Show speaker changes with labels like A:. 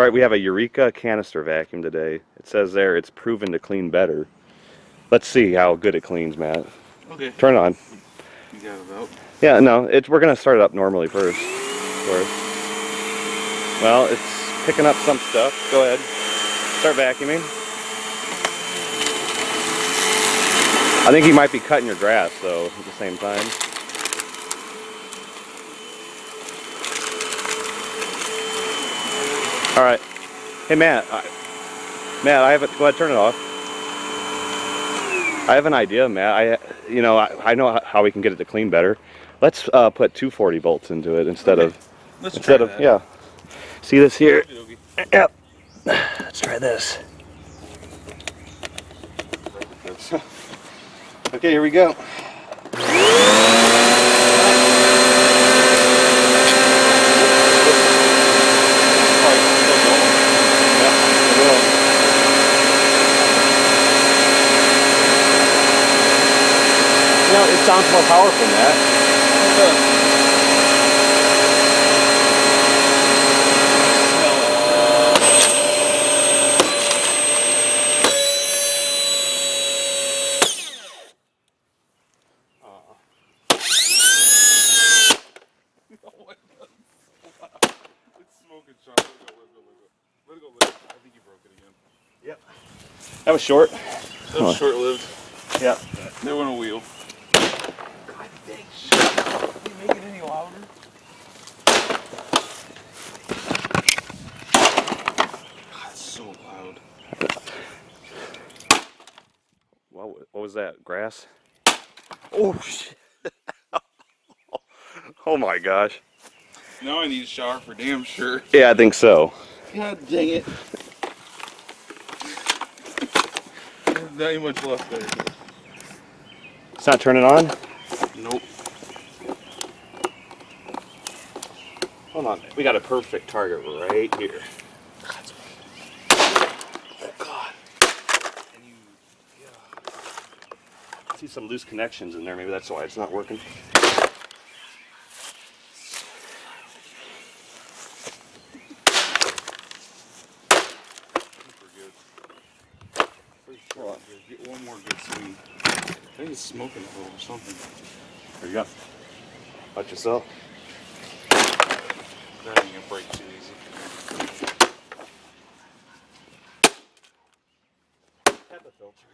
A: All right, we have a Eureka canister vacuum today. It says there it's proven to clean better. Let's see how good it cleans, Matt.
B: Okay.
A: Turn it on.
B: You got it out?
A: Yeah, no, we're gonna start it up normally first. Of course. Well, it's picking up some stuff. Go ahead. Start vacuuming. I think you might be cutting your grass though at the same time. All right. Hey Matt. Matt, go ahead, turn it off. I have an idea, Matt. I know how we can get it to clean better. Let's put 240 volts into it instead of yeah. See this here? Yep. Let's try this. Okay, here we go. You know, it sounds more powerful than that.
B: I think you broke it again.
A: Yep. That was short.
B: That was short-lived.
A: Yep.
B: There went a wheel. God dang shit. Can you make it any louder? God, it's so loud.
A: What was that? Grass? Oh shit. Oh my gosh.
B: Now I need a shower for damn sure.
A: Yeah, I think so.
B: God dang it. There's not even much left there.
A: It's not turning on?
B: Nope.
A: Hold on. We got a perfect target right here. Oh god. And I see some loose connections in there. Maybe that's why it's not working.
B: Get one more good swing. I think it's smoking a little or something.
A: There you go. Watch yourself.
B: That ain't gonna break too easy.
A: HEPA filter.